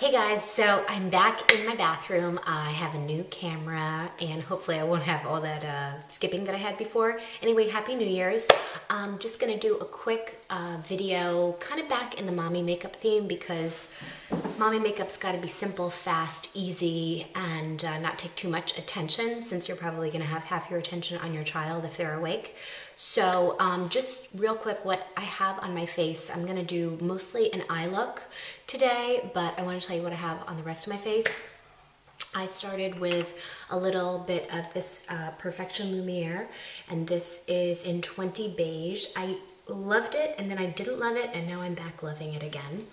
Hey guys, so I'm back in my bathroom. I have a new camera and hopefully I won't have all that skipping that I had before. Anyway, Happy New Year's. I'm just gonna do a quick video kind of back in the mommy makeup theme because mommy makeup's gotta be simple, fast, easy, and not take too much attention since you're probably gonna have half your attention on your child if they're awake. So just real quick what I have on my face. I'm gonna do mostly an eye look today, but I want to tell you what I have on the rest of my face. I started with a little bit of this Perfection Lumiere, and this is in 20 Beige. I loved it, and then I didn't love it, and now I'm back loving it again.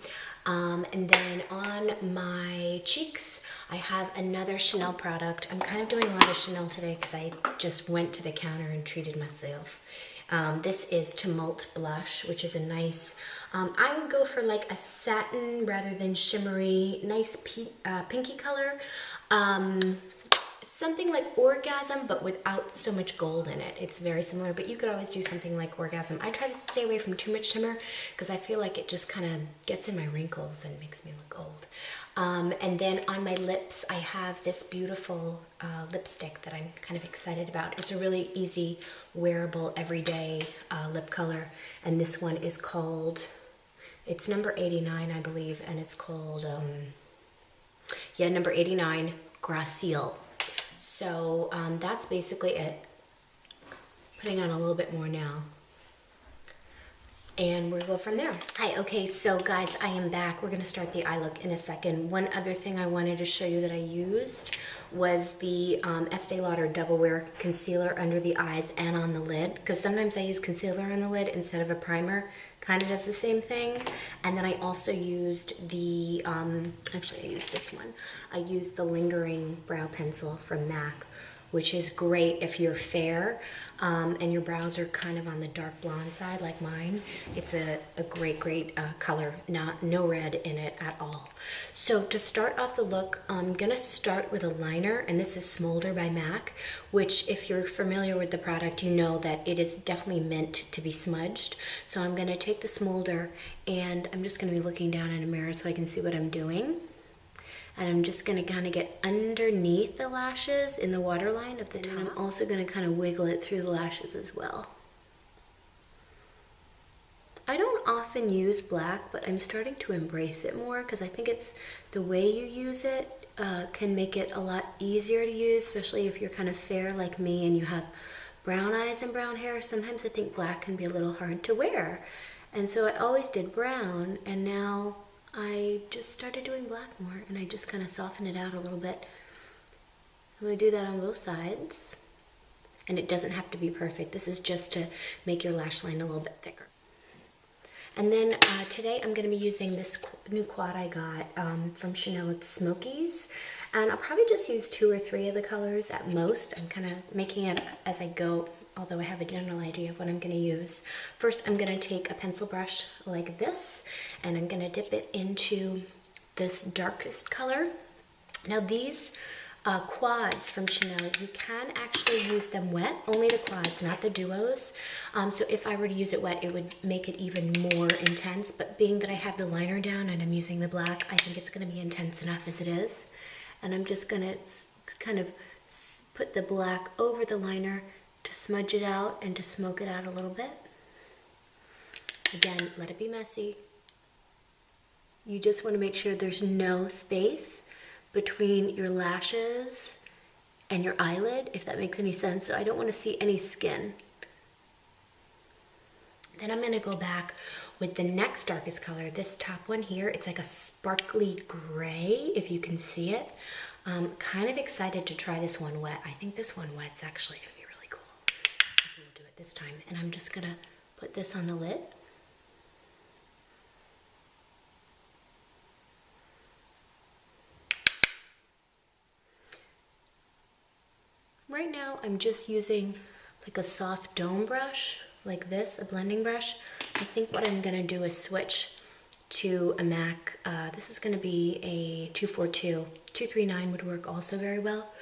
And then on my cheeks, I have another Chanel product. I'm kind of doing a lot of Chanel today because I just went to the counter and treated myself. This is Tumult Blush, which is a nice, I would go for like a satin rather than shimmery, nice pinky color. Something like Orgasm, but without so much gold in it. It's very similar, but you could always do something like Orgasm. I try to stay away from too much shimmer because I feel like it just kind of gets in my wrinkles and makes me look old. And then on my lips, I have this beautiful lipstick that I'm kind of excited about. It's a really easy, wearable, everyday lip color. And this one is called, it's number 89, I believe, and it's called, number 89, Gracile. So that's basically it. Putting on a little bit more now. And we'll go from there. Hi, okay, so guys, I am back. We're gonna start the eye look in a second. One other thing I wanted to show you that I used was the Estee Lauder Double Wear Concealer under the eyes and on the lid, because sometimes I use concealer on the lid instead of a primer. Kind of does the same thing. And then I also used the, actually I used this one. I used the Lingering Brow Pencil from MAC, which is great if you're fair and your brows are kind of on the dark blonde side like mine. It's a great color, no red in it at all. So to start off the look, I'm gonna start with a liner, and this is Smolder by MAC, which if you're familiar with the product, you know that it is definitely meant to be smudged. So I'm gonna take the Smolder and I'm just gonna be looking down in a mirror so I can see what I'm doing. And I'm just gonna kind of get underneath the lashes in the waterline of the top. And I'm also gonna kind of wiggle it through the lashes as well. I don't often use black, but I'm starting to embrace it more because I think it's the way you use it can make it a lot easier to use, especially if you're kind of fair like me and you have brown eyes and brown hair. Sometimes I think black can be a little hard to wear. And so I always did brown, and now I just started doing black more, and I just kind of soften it out a little bit. I'm going to do that on both sides, and it doesn't have to be perfect. This is just to make your lash line a little bit thicker. And then today I'm going to be using this new quad I got from Chanel. It's Smokies, and I'll probably just use 2 or 3 of the colors at most. I'm kind of making it as I go, although I have a general idea of what I'm going to use. First, I'm going to take a pencil brush like this, and I'm going to dip it into this darkest color. Now these quads from Chanel, you can actually use them wet, only the quads, not the duos. So if I were to use it wet, it would make it even more intense, but being that I have the liner down and I'm using the black, I think it's going to be intense enough as it is. And I'm just going to kind of put the black over the liner to smudge it out and to smoke it out a little bit. Again, let it be messy. You just want to make sure there's no space between your lashes and your eyelid, if that makes any sense. So I don't want to see any skin. Then I'm going to go back with the next darkest color, this top one here. It's like a sparkly gray, if you can see it. I'm kind of excited to try this one wet. I think this one wet's actually going to be really cool. We'll do it this time. And I'm just going to put this on the lid. Right now, I'm just using like a soft dome brush, like this, a blending brush. I think what I'm gonna do is switch to a MAC. This is gonna be a 242. 239 would work also very well.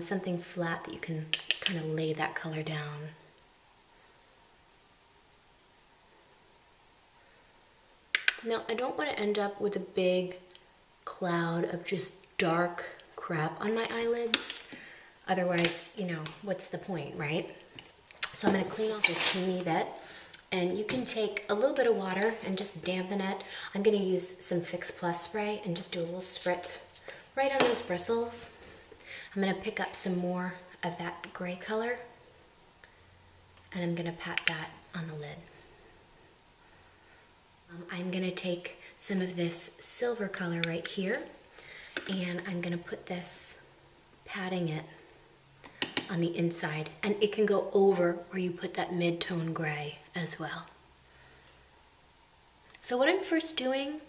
Something flat that you can kind of lay that color down. Now, I don't want to end up with a big cloud of just dark crap on my eyelids. Otherwise, you know, what's the point, right? So I'm gonna clean off a teeny bit. And you can take a little bit of water and just dampen it. I'm gonna use some Fix Plus spray and just do a little spritz right on those bristles. I'm gonna pick up some more of that gray color and I'm gonna pat that on the lid. I'm gonna take some of this silver color right here and I'm gonna put this, patting it on the inside, and it can go over where you put that mid-tone gray as well. So what I'm first doing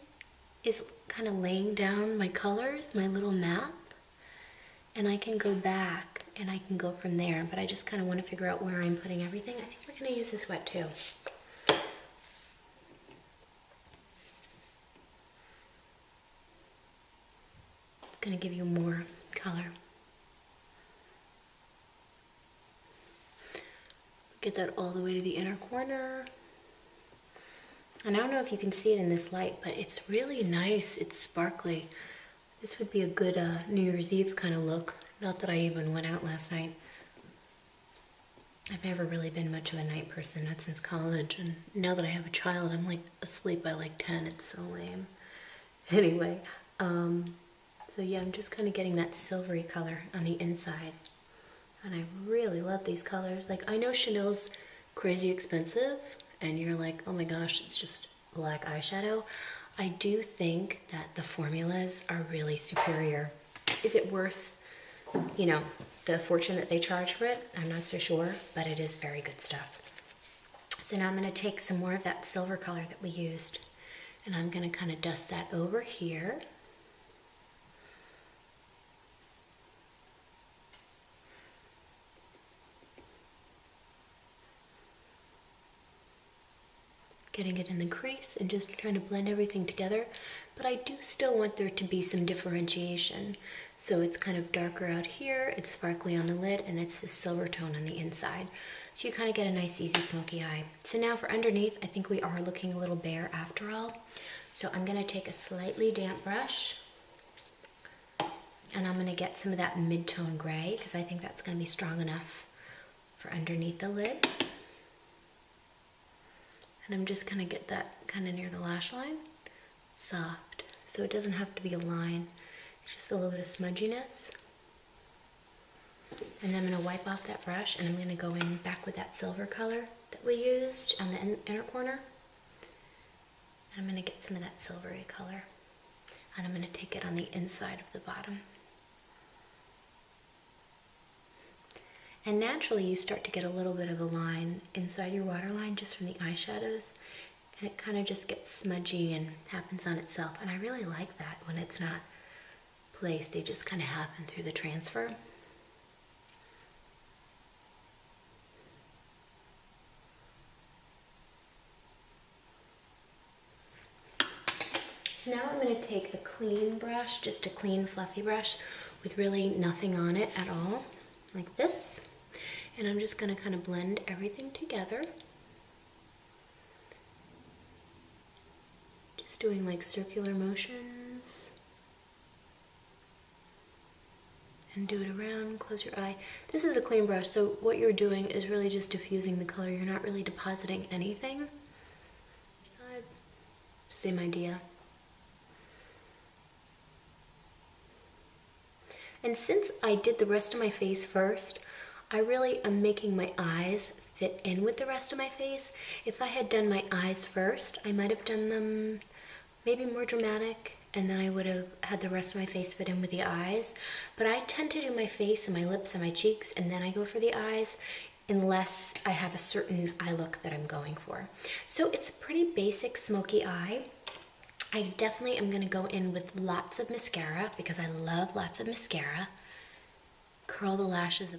is kind of laying down my colors, my little map, and I can go back and I can go from there, but I just kind of want to figure out where I'm putting everything. I think we're going to use this wet too. It's going to give you more color. Get that all the way to the inner corner. And I don't know if you can see it in this light, but it's really nice. It's sparkly. This would be a good New Year's Eve kind of look. Not that I even went out last night. I've never really been much of a night person, not since college. And now that I have a child, I'm like asleep by like 10. It's so lame. Anyway, so yeah, I'm just kind of getting that silvery color on the inside. And I really love these colors. Like, I know Chanel's crazy expensive, and you're like, oh my gosh, it's just black eyeshadow. I do think that the formulas are really superior. Is it worth, you know, the fortune that they charge for it? I'm not so sure, but it is very good stuff. So now I'm gonna take some more of that silver color that we used, and I'm gonna kind of dust that over here. Getting it in the crease and just trying to blend everything together, but I do still want there to be some differentiation. So it's kind of darker out here, it's sparkly on the lid, and it's this silver tone on the inside. So you kind of get a nice easy smoky eye. So now for underneath, I think we are looking a little bare after all. So I'm gonna take a slightly damp brush and I'm gonna get some of that mid-tone gray because I think that's gonna be strong enough for underneath the lid. And I'm just gonna get that kind of near the lash line, soft. So it doesn't have to be a line, it's just a little bit of smudginess. And then I'm gonna wipe off that brush and I'm gonna go in back with that silver color that we used on the inner corner. And I'm gonna get some of that silvery color and I'm gonna take it on the inside of the bottom. And naturally you start to get a little bit of a line inside your waterline just from the eyeshadows, and it kind of just gets smudgy and happens on itself. And I really like that when it's not placed, they just kind of happen through the transfer. So now I'm going to take a clean brush, just a clean fluffy brush with really nothing on it at all, like this. And I'm just going to kind of blend everything together. Just doing like circular motions. And do it around, close your eye. This is a clean brush, so what you're doing is really just diffusing the color. You're not really depositing anything. Side, same idea. And since I did the rest of my face first, I really am making my eyes fit in with the rest of my face. If I had done my eyes first, I might have done them maybe more dramatic, and then I would have had the rest of my face fit in with the eyes. But I tend to do my face and my lips and my cheeks, and then I go for the eyes, unless I have a certain eye look that I'm going for. So it's a pretty basic smoky eye. I definitely am gonna go in with lots of mascara because I love lots of mascara. Curl the lashes.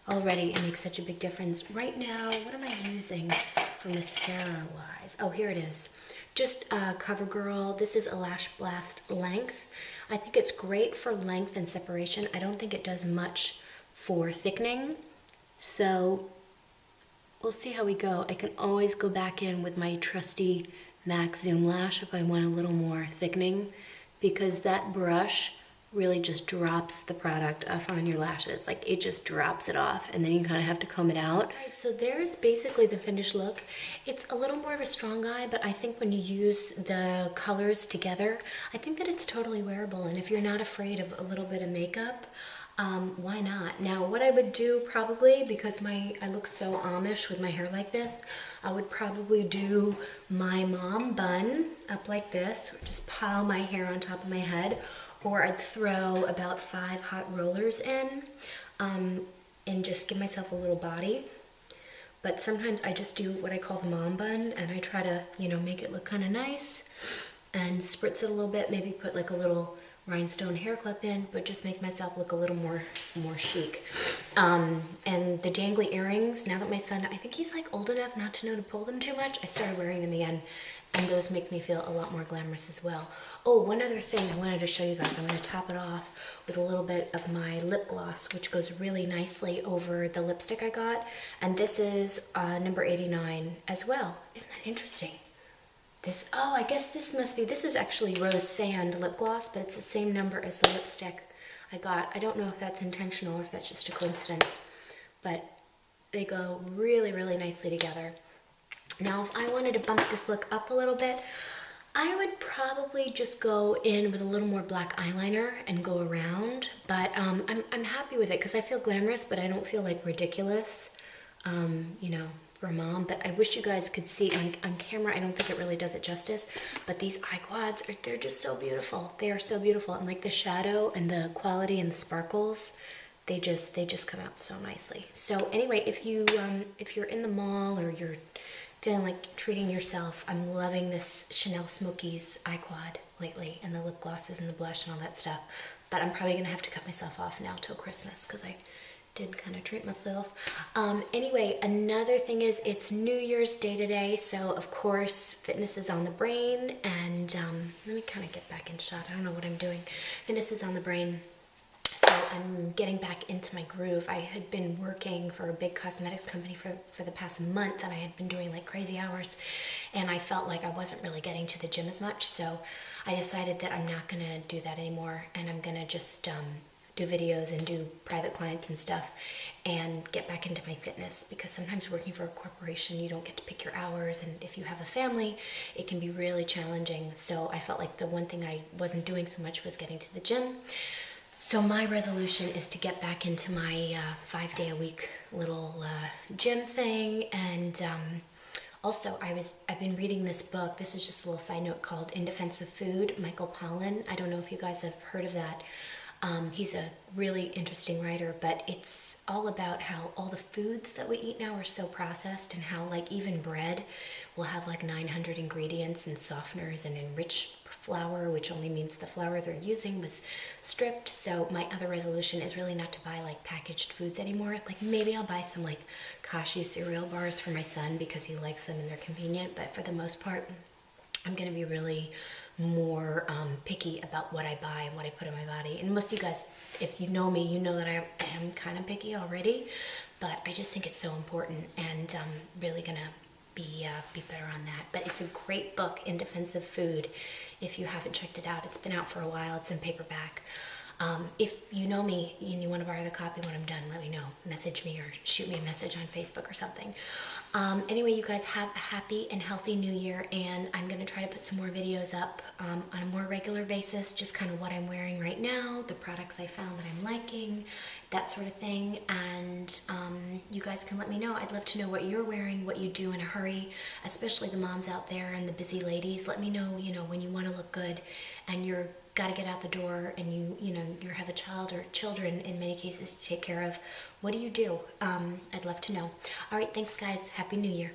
Already it makes such a big difference. Right now, what am I using for mascara wise? Oh, here it is. Just CoverGirl. This is a Lash Blast Length. I think it's great for length and separation. I don't think it does much for thickening. So we'll see how we go. I can always go back in with my trusty MAC Zoom Lash if I want a little more thickening because that brush really just drops the product off on your lashes. Like it just drops it off, and then you kind of have to comb it out. All right, so there's basically the finished look. It's a little more of a strong eye, but I think when you use the colors together, I think that it's totally wearable. And if you're not afraid of a little bit of makeup, why not? Now, what I would do probably, because I look so Amish with my hair like this, I would probably do my mom bun up like this, or just pile my hair on top of my head, or I'd throw about 5 hot rollers in and just give myself a little body. But sometimes I just do what I call the mom bun, and I try to, you know, make it look kind of nice and spritz it a little bit, maybe put like a little rhinestone hair clip in, but just make myself look a little more chic. And the dangly earrings, now that my son, I think he's like old enough not to know to pull them too much, I started wearing them again, and those make me feel a lot more glamorous as well. Oh, one other thing I wanted to show you guys. I'm going to top it off with a little bit of my lip gloss, which goes really nicely over the lipstick I got, and this is number 89 as well. Isn't that interesting? Oh, I guess this is actually Rose Sand lip gloss, but it's the same number as the lipstick I got. I don't know if that's intentional or if that's just a coincidence, but they go really, really nicely together. Now, if I wanted to bump this look up a little bit, I would probably just go in with a little more black eyeliner and go around, but I'm happy with it because I feel glamorous, but I don't feel like ridiculous, you know, for mom. But I wish you guys could see on camera. I don't think it really does it justice, but these eye quads they're just so beautiful. They are so beautiful, and like the shadow and the quality and the sparkles, they just come out so nicely. So anyway, if you're in the mall or you're feeling like treating yourself, I'm loving this Chanel Smokies eye quad lately, and the lip glosses and the blush and all that stuff. But I'm probably gonna have to cut myself off now till Christmas because I did kind of treat myself. Anyway, another thing is it's New Year's Day today, so of course fitness is on the brain, and let me kind of get back in shot. I don't know what I'm doing. Fitness is on the brain. So I'm getting back into my groove. I had been working for a big cosmetics company for the past month, and I had been doing like crazy hours, and I felt like I wasn't really getting to the gym as much, so I decided that I'm not gonna do that anymore, and I'm gonna just do videos and do private clients and stuff and get back into my fitness, because sometimes working for a corporation you don't get to pick your hours, and if you have a family it can be really challenging. So I felt like the one thing I wasn't doing so much was getting to the gym. So my resolution is to get back into my 5-day-a-week little gym thing, and also I've been reading this book. This is just a little side note called In Defense of Food, Michael Pollan. I don't know if you guys have heard of that. He's a really interesting writer, but it's all about how all the foods that we eat now are so processed, and how like even bread will have like 900 ingredients and softeners and enriched flour, which only means the flour they're using was stripped. So my other resolution is really not to buy like packaged foods anymore. Like maybe I'll buy some like Kashi cereal bars for my son because he likes them and they're convenient, but for the most part I'm gonna be really more picky about what I buy and what I put in my body. And most of you guys, if you know me, you know that I am kind of picky already, but I just think it's so important, and I'm really gonna be better on that. But it's a great book, In Defense of Food. If you haven't checked it out, it's been out for a while. It's in paperback. If you know me and you want to borrow the copy when I'm done, let me know. Message me or shoot me a message on Facebook or something. Anyway, you guys have a happy and healthy new year, and I'm going to try to put some more videos up on a more regular basis, just kind of what I'm wearing right now, the products I found that I'm liking, that sort of thing. And you guys can let me know. I'd love to know what you're wearing, what you do in a hurry, especially the moms out there and the busy ladies. Let me know, you know, when you want to look good and you're got to get out the door, and you have a child or children in many cases to take care of. What do you do? I'd love to know. All right, thanks guys. Happy New Year.